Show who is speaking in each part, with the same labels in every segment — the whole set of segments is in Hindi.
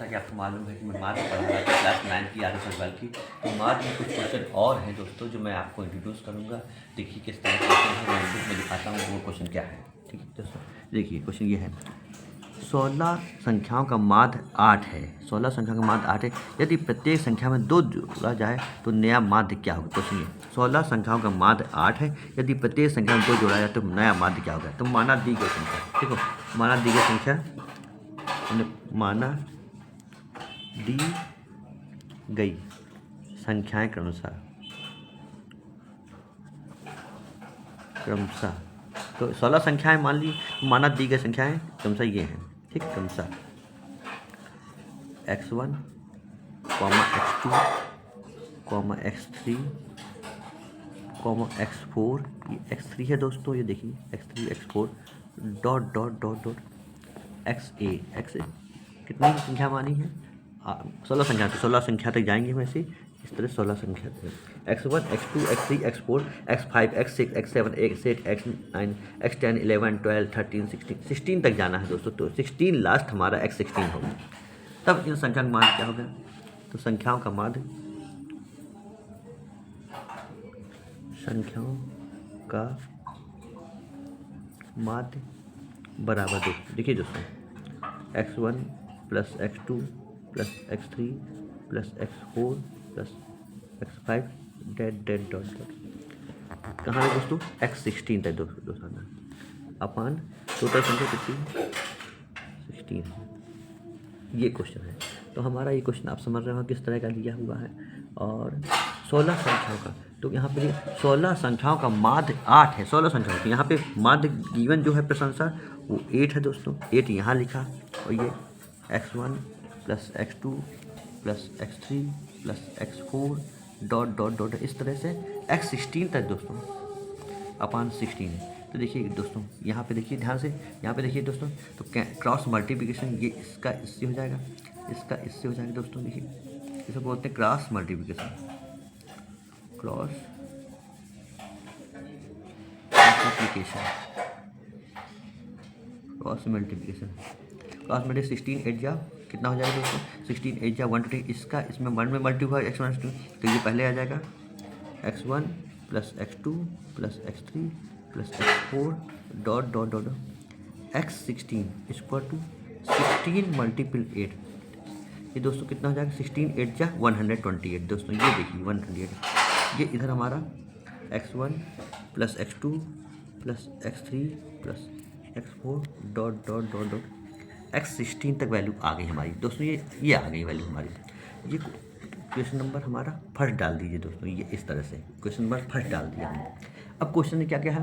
Speaker 1: जैसा कि आपको मालूम है कि मैं मैथ पढ़ा रहा था क्लास 9 की आगे सवाल की, तो मैथ में कुछ क्वेश्चन और हैं दोस्तों जो मैं आपको इंट्रोड्यूस करूँगा। देखिए किस तरह के क्वेश्चन है, मैं बुक में दिखाता हूँ वो क्वेश्चन क्या है। ठीक है दोस्तों, देखिए क्वेश्चन ये है, 16 संख्याओं का माध्य 8 है। 16 संख्याओं का माध्य 8 है, यदि प्रत्येक संख्या में 2 जोड़ा जाए तो नया माध्य क्या होगा। क्वेश्चन ये, 16 संख्याओं का माध्य 8 है, यदि प्रत्येक संख्या में 2 जोड़ा जाए तो नया माध्य क्या होगा। तो माना दी गई संख्या, ठीक हो, माना दी गई संख्या, माना दी गई संख्याएं क्रमशः तो 16 संख्याएं मान ली, माना दी गई संख्याएं क्रमशः ये हैं, ठीक, क्रमशः x1, x2, x3, x4, ये x3 है दोस्तों, ये देखिए x3 x4 dot dot dot dot xa कितनी संख्या मानी है, 16 संख्या, तो 16 संख्या तक जाएंगे हम ऐसे इस तरह 16 संख्या x1 x2 x3 x4 x5 x6 x7 x8 x9 x10 11 12 13 16 तक जाना है दोस्तों। तो 16 लास्ट हमारा x16 होगा। तब इन संख्या का माध्य क्या होगा, तो संख्याओं का माध्य बराबर देखिए दोस्तों, x1 plus x2 plus x3 plus x4 plus x5 डेट डेट डॉट डॉट कहाँ है दोस्तों, x16 तक दोस्तों अपान टोटल संख्या कितनी 16। ये क्वेश्चन है। तो हमारा ये क्वेश्चन आप समझ रहे हो किस तरह का दिया हुआ है। और 16 संख्याओं का, तो यहाँ पे 16 संख्याओं का माध्य 8 है। 16 संख्याओं की यहाँ पे माध्य गिवन जो है प्रश्न अनुसार वो 8 है दोस्तों, 8 यहाँ लिखा, और ये x1 plus x2 plus x3 plus x4 dot dot dot इस तरह से x16 तक दोस्तों अपान 16 है। तो देखिए दोस्तों यहाँ पे देखिए ध्यान से, यहाँ पे देखिए दोस्तों, तो क्रॉस मल्टीप्लिकेशन ये इसका इससे हो जाएगा, इसका इससे हो जाएगा दोस्तों। देखिए इसे बोलते हैं क्रॉस मल्टीप्लिकेशन, क्रॉस मल्टीप्लिकेशन 16 8 जा कितना हो जाएगा दोस्तों, 16 8 जा 120, इसका इसमें 1 में मल्टी हुआ x1 x2, तो ये पहले आ जाएगा x1 plus x2 plus x3 plus x4 dot dot dot x16 equal to 16 multiple 8, ये दोस्तों कितना हो जाएगा 16 8 जा 128 दोस्तों। ये देखिए 128, ये इधर हमारा x1 plus x2 plus x3 plus x4 dot dot dot dot x16 तक वैल्यू आ गई हमारी दोस्तों। ये आ गई वैल्यू हमारी। ये क्वेश्चन नंबर हमारा फर्स्ट डाल दीजिए दोस्तों, ये इस तरह से क्वेश्चन नंबर फर्स्ट डाल दिया हमने। अब क्वेश्चन में क्या क्या है,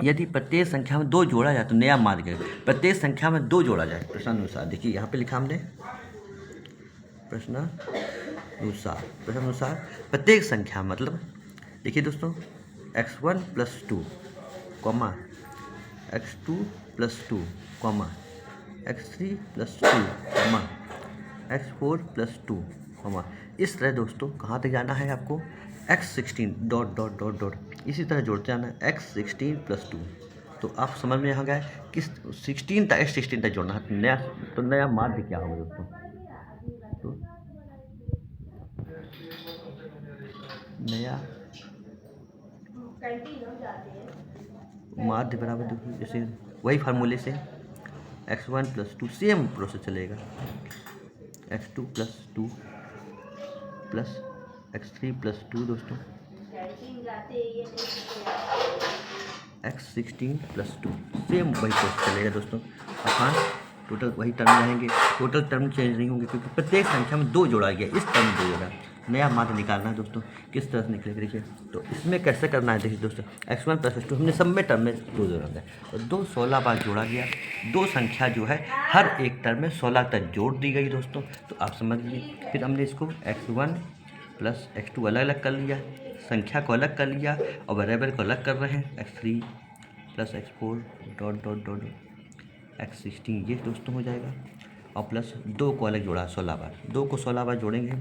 Speaker 1: यदि प्रत्येक संख्या में 2 जोड़ा जाए तो नया माध्य क्या है। प्रत्येक संख्या में 2 जोड़ा जाए प्रश्नानुसार, देखिए यहाँ पे लिखा हमने प्रश्नानुसार प्रत्येक संख्या मतलब देखिए दोस्तों x1 plus 2 comma x2 plus 2 comma x3 plus 2 comma x4 plus 2 comma, इस तरह दोस्तों कहाँ तक जाना है आपको x16 dot dot dot dot इसी तरह जोड़ते जाना है x16 प्लस 2। तो आप समझ में आ गया किस 16 तक x16 तक जोड़ना है, तो नया माध्य क्या होगा दोस्तों, तो नया माध्य बराबर देखिए जैसे वही फार्मूले से x1 प्लस 2 सेम प्रोसेस चलेगा, x2 plus 2 plus x3 plus 2 दोस्तों x16 प्लस 2 सेम वही प्रोसेस चलेगा दोस्तों। अपान टोटल वही टर्म रहेंगे, टोटल टर्म चेंज नहीं होंगे क्योंकि प्रत्येक संख्या में 2 जोड़ा गया, इस टर्म में 2 जोड़ा, नया माध्य निकालना है दोस्तों। किस तरह से निकलेगा देखिए, तो इसमें कैसे करना है देखिए दोस्तों, x1 प्लस x2 हमने सब में टर्म में 2 जोड़ा गया और 2 16 बार जोड़ा गया, 2 संख्या जो है हर एक टर्म में 16 तक जोड़ दी गई दोस्तों। तो आप समझ लीजिए, फिर हमने इसको x1 प्लस x2 अलग अलग कर लिया, संख्या को अलग कर लिया और वेरिएबल को अलग कर रहे हैं, x3 plus x4 dot dot dot x16 ये दोस्तों हो जाएगा, और प्लस 2 को अलग जोड़ा 16 बार, 2 को 16 बार जोड़ेंगे,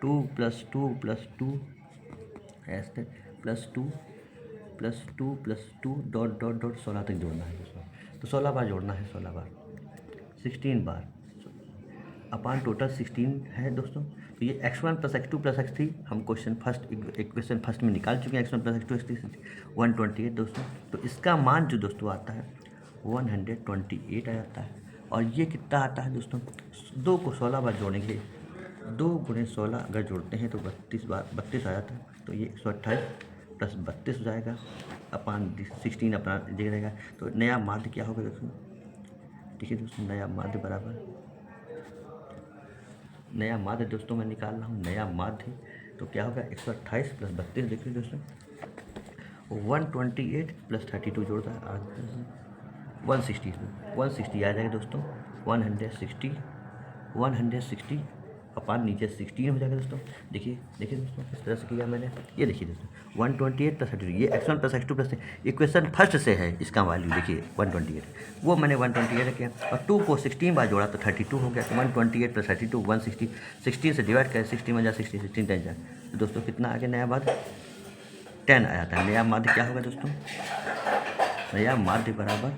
Speaker 1: 2 प्लस 2 प्लस 2 ऐसे plus 2 plus 2 plus 2 dot dot dot 16 तक जोड़ना है दोस्तों। तो 16 बार जोड़ना है, 16 बार 16 बार अपान टोटल 16 है दोस्तों। तो ये x1 plus x2 plus x3 हम इक्वेशन फर्स्ट में निकाल चुके हैं। x1 प्लस x2 x3 128 दोस्तों। तो इसका मान जो दोस्तों आता है 128 आ जाता है। और ये कितना आता है दोस्तों, 2 को 16 बार जोड़ेंगे, 2 गुणे 16 अगर जोड़ते हैं तो 32 आ जाता है। तो ये 128 प्लस 32 हो जाएगा, अपान 16 अपना दे रहेगा। तो नया माध्य क्या होगा दोस्तों, ठीक है दोस्तों, नया माध्य बराबर, नया माध्य दोस्तों मैं निकाल रहा हूँ, नया माध्य तो क्या होगा 128 प्लस 32 देखिए दोस्तों, 128 प्लस 32 जोड़ता है 160 आ जाएगा दोस्तों। 160 अपान नीचे 16 हो जाएगा दोस्तों। देखिए दोस्तों किस तरह से किया मैंने, ये देखिए दोस्तों 128 प्लस 32, ये x1 plus x2 plus equation first से है, इसका वैल्यू देखिए 128, वो मैंने 128 किया और 2 को 16 बार जोड़ा तो 32 हो गया। तो 128 प्लस 32 160, 16 से डिवाइड करें, 60 में जा 60, 16 10 जाए तो दोस्तों कितना आ गया, नया माध्य 10 आ जाता है। नया माध्य क्या होगा दोस्तों, नया माध्य बराबर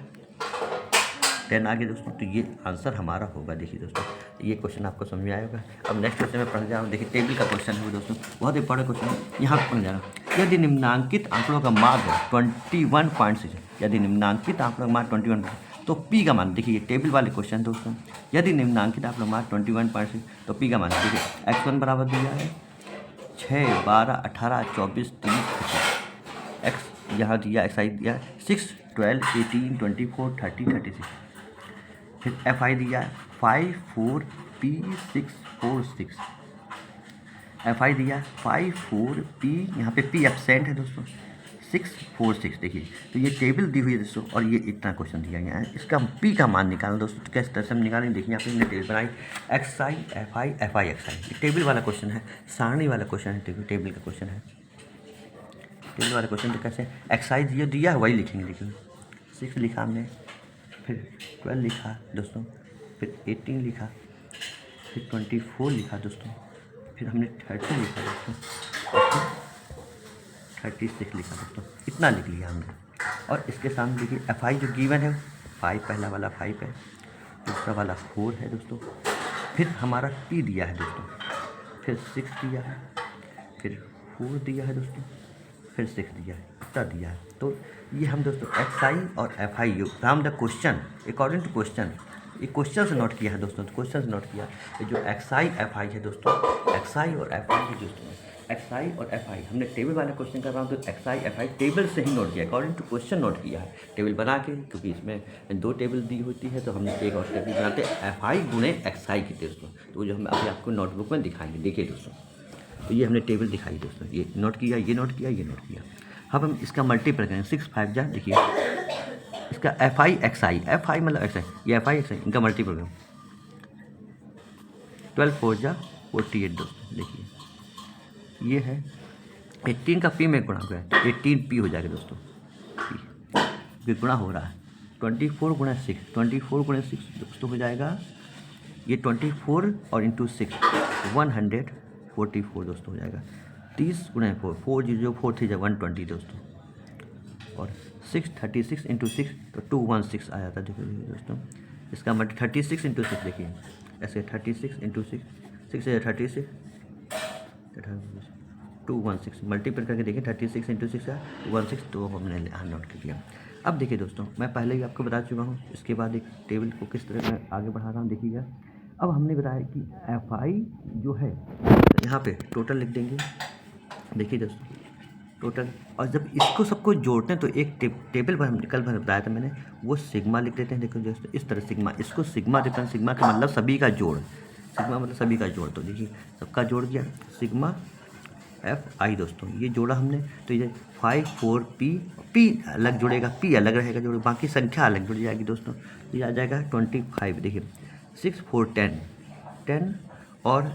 Speaker 1: 10 आ गया दोस्तों। तो ये आंसर हमारा होगा। देखिए दोस्तों ये क्वेश्चन आपको समझ में आएगा। अब नेक्स्ट क्वेश्चन में पढ़ने जा रहा हूँ। देखिए टेबल का क्वेश्चन है दोस्तों, बहुत ही बड़ा क्वेश्चन है, यहाँ पर पढ़ने जा रहा हूँ। यदि निम्नांकित आंकड़ों का माध्य 21.6, यदि निम्नांकित आंकड़ों का माध्य 21 तो पी का मान, देखिए टेबल वाले क्वेश्चन दोस्तों, यदि निम्नांकित आंकड़ों का माध्य 21.6 तो पी का मान देखिए x1 बराबर दिया है 6, 12, 18, 24, 30, 25, एक्स यहाँ दिया, एक्स आई दिया 6, 12, 18, 24, 30, 36, फिर एफ आई दिया है 5, 4, P 6, 4, 6, एफ आई दिया 5, 4, P, यहाँ पे P एब्सेंट है दोस्तों, 6, 4, 6। देखिए तो ये टेबल दी हुई है दोस्तों और ये इतना क्वेश्चन दिया गया है, इसका P का मान निकालना दोस्तों। तो कैसे तरह से हम निकालेंगे, देखिए यहाँ पे हमने टेबल बनाई X I F I F I X I, ये टेबल वाला क्वेश्चन है, सारणी वाला क्वेश्चन है, टेबल का क्वेश्चन है। टेबल वाला क्वेश्चन तो कैसे एक्स आई दिया है वही लिखेंगे, देखिए 6 लिखा हमने, फिर 12 लिखा दोस्तों, फिर 18 लिखा, फिर 24 लिखा दोस्तों, फिर हमने 30 लिखा दोस्तों, और फिर 36 लिखा दोस्तों, इतना लिख लिया हमने। और इसके सामने देखिए एफ आई जो गिवन है 5, पहला वाला 5 है, दूसरा वाला 4 है दोस्तों, फिर हमारा पी दिया है दोस्तों, फिर 6 दिया है, फिर 4 दिया है दोस्तों, फिर 6 दिया है, इतना दिया है। तो ये हम दोस्तों एक्स आई और f i from the question according to question, ये क्वेश्चन से नोट किया है दोस्तों, तो क्वेश्चन से नोट किया ये जो एक्स आई एफ आई है दोस्तों, एक्स आई और एफ आई है दोस्तों, एक्स आई और एफ आई हमने टेबल वाले क्वेश्चन कर रहा हूँ तो x I F I table से ही नोट किया, अकॉर्डिंग टू क्वेश्चन नोट किया है टेबल बना के, क्योंकि इसमें 2 टेबल दी होती है तो हमने एक और टेबल बनाते एफ आई गुणे एक्स आई की दोस्तों। तो जो हम अभी आपको नोटबुक में दिखाएंगे, देखिए दोस्तों तो ये हमने टेबल दिखाई दोस्तों, ये नोट किया, ये नोट किया, ये नोट किया। अब हम इसका मल्टीपल करेंगे, 6, 5 जा, देखिए इसका F I X I, F आई मतलब एक्स आई, ये एफ आई एक्स आई, इनका मल्टीपल करें 12, 4 जा 48 दोस्तों। देखिए ये है 18 का पी में गुणा हो गया तो 18 हो जाएगा दोस्तों, पी गुणा हो रहा है 24 गुणा 6, 24 गुणा 6 दोस्तों हो जाएगा ये 24 और इंटू 6 144 दोस्तों हो जाएगा, 30 गुणा 4, 4 0 4 3 120 दोस्तों, और 6 36 इंटू 6 तो 216 आ जाता है। देखिए दोस्तों इसका मतलब 36 इंटू 6, देखिए ऐसे 36 इंटू 6, 6 से 36 216 मल्टीपल करके देखिए 36 इंटू 6 है 216, तो हमने नोट कर दिया। अब देखिए दोस्तों मैं पहले ही आपको बता चुका हूँ, इसके बाद एक टेबल को किस तरह मैं आगे बढ़ा रहा हूँ देखिएगा। अब हमने बताया कि एफ आई जो है यहाँ पे टोटल लिख देंगे, देखिए दोस्तों टोटल, और जब इसको सबको जोड़ते हैं तो एक टेबल पर हम कल बताया था मैंने, वो सिग्मा लिख देते हैं। देखो दोस्तों इस तरह सिग्मा, इसको सिग्मा देते हैं, सिग्मा का मतलब सभी का जोड़, सिग्मा मतलब सभी का जोड़। तो देखिए सबका जोड़ दिया सिग्मा एफ आई दोस्तों, ये जोड़ा हमने, तो ये 5 4 पी अलग जुड़ेगा, पी अलग रहेगा जोड़, बाकी संख्या अलग जुड़ जाएगी दोस्तों, ये आ जाएगा 25। देखिए 6 4 10 और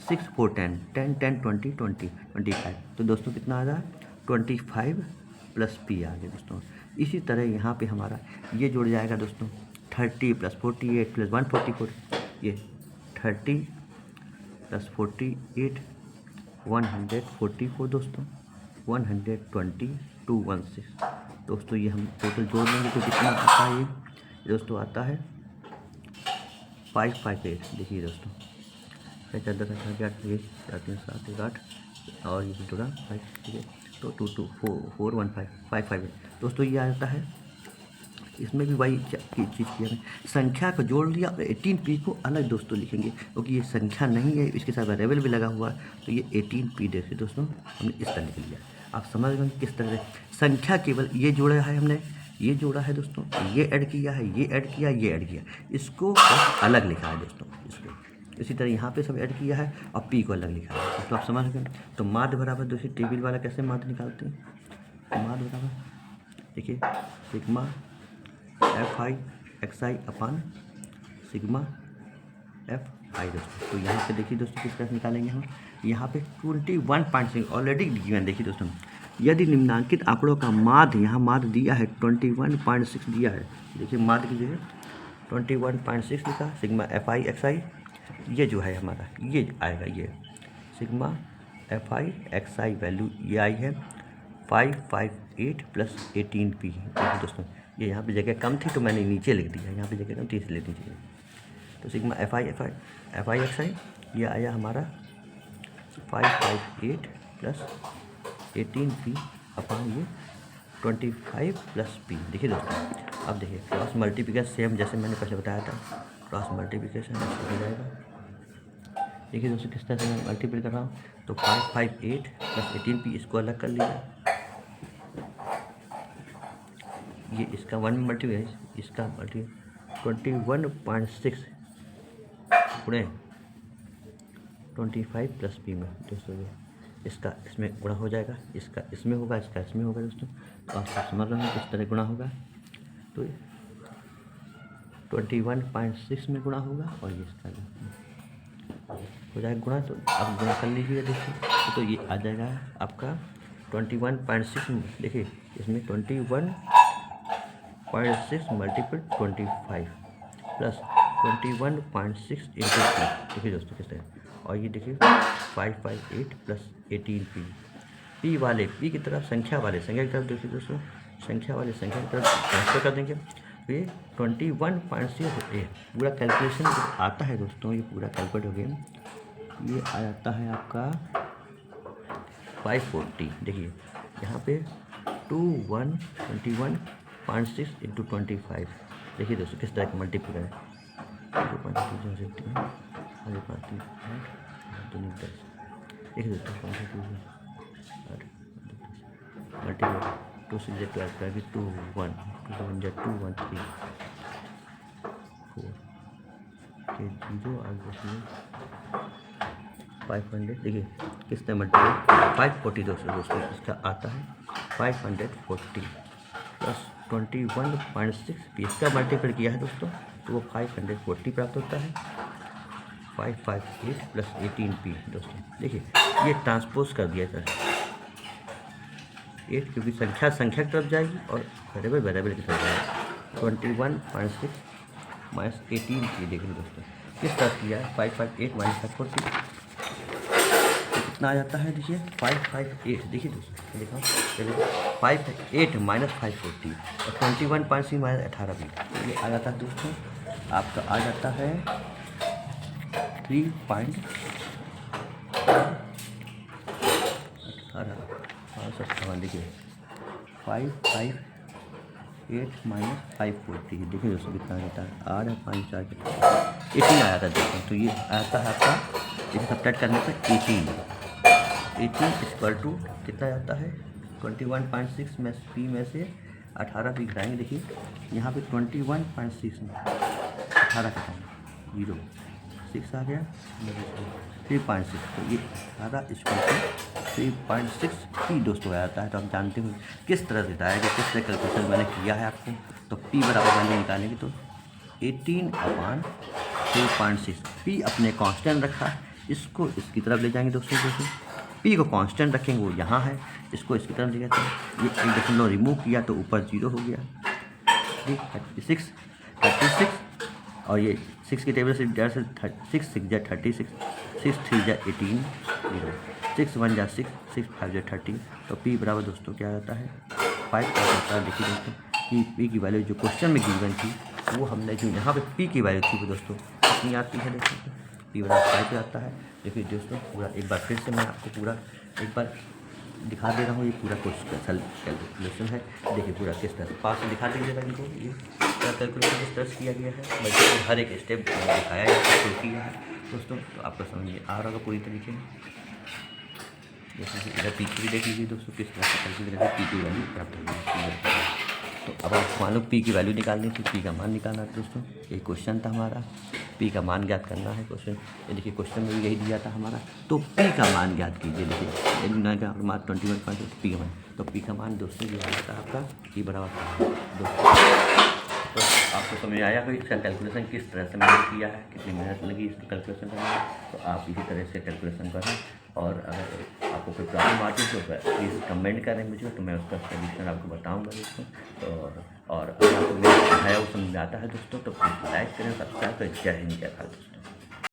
Speaker 1: 6 4 10 10 10 20 20 25, तो दोस्तों कितना आ रहा है 25 प्लस पी आ गया दोस्तों। इसी तरह यहाँ पे हमारा ये जुड़ जाएगा दोस्तों 30 प्लस 48 प्लस 144, ये 30 प्लस 48 144 दोस्तों, 120 216 दोस्तों, ये हम टोटल जोड़ लेंगे तो कितना आता है, ये दोस्तों आता है 558 देखिए दोस्तों, 4 10 8 4 3 7 1 8 और ये जुड़ा 5, ठीक है। तो 2 2 4 4 1 5 558 दोस्तों ये आ जाता है। इसमें भी वही चीज़ किया है, संख्या को जोड़ लिया और 18P को अलग दोस्तों लिखेंगे, क्योंकि ये संख्या नहीं है, इसके साथ वेरिएबल भी लगा हुआ है, तो ये 18P देखिए दोस्तों हमने इस तरह लिख लिया। आप समझ गए किस तरह से संख्या केवल ये जोड़ा है, हमने ये जोड़ा है दोस्तों, ये ऐड किया है, ये ऐड किया, ये ऐड किया, इसको अलग लिखा है दोस्तों, इसको इसी तरह यहाँ पे सब ऐड किया है और P को अलग लिखा है, तो आप समझ गए। तो माध्य बराबर दोस्तों टेबल वाला कैसे माध्य निकालते हैं, तो माध्य बराबर देखिए सिग्मा FI XI अपान सिग्मा FI दोस्तों। तो यहाँ पे देखिए दोस्तों किस तरह से निकालेंगे हम, यहाँ पे 21.6 ऑलरेडी गिवन देखिए दोस्तों, यदि निम्नांकित आंकड़ों का माध्य, यहाँ माध्य दिया है 21.6 दिया है, देखिए माध्य की जगह 21.6 लिखा, सिग्मा FI XI ये जो है हमारा ये आएगा, ये सिग्मा FI XI वैल्यू ये आई है 558 प्लस 18P। देखिए दोस्तों ये यहाँ पे जगह कम थी तो मैंने नीचे लिख दिया, यहाँ पे जगह कम थी इसलिए नीचे। तो सिग्मा FI XI ये आया हमारा 558 प्लस 18P अपान ये 25 प्लस P। देखिए दोस्तों अब देखिए क्रॉस मल्टीप्लिकेशन सेम जैसे मैंने पहले बताया था, क्रॉस मल्टीप्लिकेशन हो जाएगा। देखिए दोस्तों किस तरह से मैं मल्टीप्लाई कर रहा हूँ, तो 558 प्लस 18P इसको अलग कर लिया, ये इसका 1 में मल्टीप्लाई है, इसका मल्टीप्लाई 21.6 गुणे 25 प्लस P में दोस्तों, ये इसका इसमें गुणा हो जाएगा, इसका इसमें होगा, इसका इसमें होगा दोस्तों। तो आप समझ रहे हैं किस तरह गुणा होगा, तो 21.6 में गुणा होगा और ये इसका हो जाएगा गुणा, तो आप गुणा कर लीजिए देखिए, तो ये आ जाएगा आपका 21.6 में, देखिए इसमें 21.6 मल्टीपल 25 प्लस 21.6 इंटू P, देखिए दोस्तों किस तरह, और ये देखिए 558 प्लस 18P। P वाले P की तरफ संख्या वाले संख्या की तरफ देखिए दोस्तों, संख्या वाले संख्या की तरफ ट्रांसफर कर देंगे, तो ये 21.6 पूरा कैलकुलेशन आता है दोस्तों, ये पूरा कैलकुलेट हो गया, ये आ जाता है आपका 540। देखिए यहाँ पे 21.6 इंटू 25, देखिए दोस्तों किस तरह का मल्टीप्लाई है, देखिए दोस्तों मल्टीप्लाई 2 6 12 2 1 2 7 2 1 3 4 के 0 आगे 500, देखिए किस तरह मल्टीप्लाई 540 दोस्तों इसका आता है 540 प्लस 21.6 इसका मल्टीप्लाई किया है दोस्तों, तो वो 540 प्राप्त होता है, 558 प्लस 18P दोस्तों। देखिए ये ट्रांसपोज कर दिया जाए 8, क्योंकि संख्या की तरफ जाएगी और वेरिएबल की तरफ जाएगी, 21.6 माइनस 18P। देखिए दोस्तों किस तरह किया है, 558 माइनस 540 कितना आ जाता है, देखिए 558, देखिए दोस्तों देखो चलिए 58 माइनस 540 और 21.6 माइनस 18P, ये आ जाता है दोस्तों आपका आ जाता है 3.18 देखिए 558 माइनस 540, देखिए दोस्तों कितना आता है 8 5 4 18 आया था दोस्तों। तो ये आता है आपका इसे सब्ट्रैक्ट करने पर 18 इक्वल टू कितना आता है 21.6 में P में से 18P घटाएंगे, देखिए यहाँ पे 21.6 में 18 घटाएंगे 0 6 आ गया 3.6, तो ये 18 इक्वल टू 3.6P दोस्तों आ जाता है। तो आप जानते हो किस तरह से आएगा, किस तरह कैलकुलेशन मैंने किया है आपको, तो P बराबर मैंने निकालेंगे तो 18/3.6, P अपने कांस्टेंट रखा है, इसको इसकी तरफ ले जाएंगे दोस्तों, देखिए P को कांस्टेंट रखेंगे वो यहाँ है, इसको इसकी तरफ ले जाते हैं, ये 1 रिमूव किया तो ऊपर 0 हो गया, 36 और ये 6 की टेबल से 6 6 जा 36 6 3 जा 18 0 6 1 जा 6 6 5 जा 13, तो P बराबर दोस्तों क्या आता है 5 का होता है। देखिए दोस्तों P की वैल्यू जो क्वेश्चन में गिवन थी वो हमने जो यहाँ पे P की वैल्यू थी वो दोस्तों इस कितनी आती है दोस्तों, पी बराबर 5 आता है। देखिए दोस्तों पूरा एक बार फिर से मैं आपको पूरा एक बार दिखा दे रहा हूँ, ये पूरा क्वेश्चन कैलकुलेशन है। देखिए पूरा किस तरह से 5 से दिखा दीजिएगा इनको, ये पूरा कैलकुलेशन किस तरह से किया गया है, बल्कि हर एक स्टेप दिखाया गया है, शुरू किया है दोस्तों। तो आपको समझ में आ रहा होगा पूरी तरीके में। जैसे कि इधर पी की भी देख लीजिए दोस्तों, किस तरह से कैलकुलेट करके पी की वैल्यू प्राप्त होगी। तो अब आप मान लो पी की वैल्यू निकालनी थी, पी का मान निकालना है दोस्तों, ये क्वेश्चन था हमारा, पी का मान ज्ञात करना है क्वेश्चन। ये देखिए क्वेश्चन में भी यही दिया था हमारा, तो पी का मान ज्ञात कीजिए। देखिए मार्क 21.5 पी का मान, तो पी का मान दोस्तों ये आया था आपका पी बराबर दोस्तों। तो आपको समझ आया भाई इसका कैलकुलेशन किस तरह से मैंने किया है, कितनी मेहनत लगी इसको कैलकुलेशन करने में। तो आप इसी तरह से कैलकुलेशन करें, और अगर आपको कोई प्रॉब्लम आती है तो प्लीज़ कमेंट करें मुझे, तो मैं उसका सॉल्यूशन आपको बताऊंगा दोस्तों। और अगर आपको मेरा समझाया वो समझ में आता है दोस्तों, तो प्लीज़ लाइक करें, सब्सक्राइब करें। जय हिंद, जय भारत दोस्तों।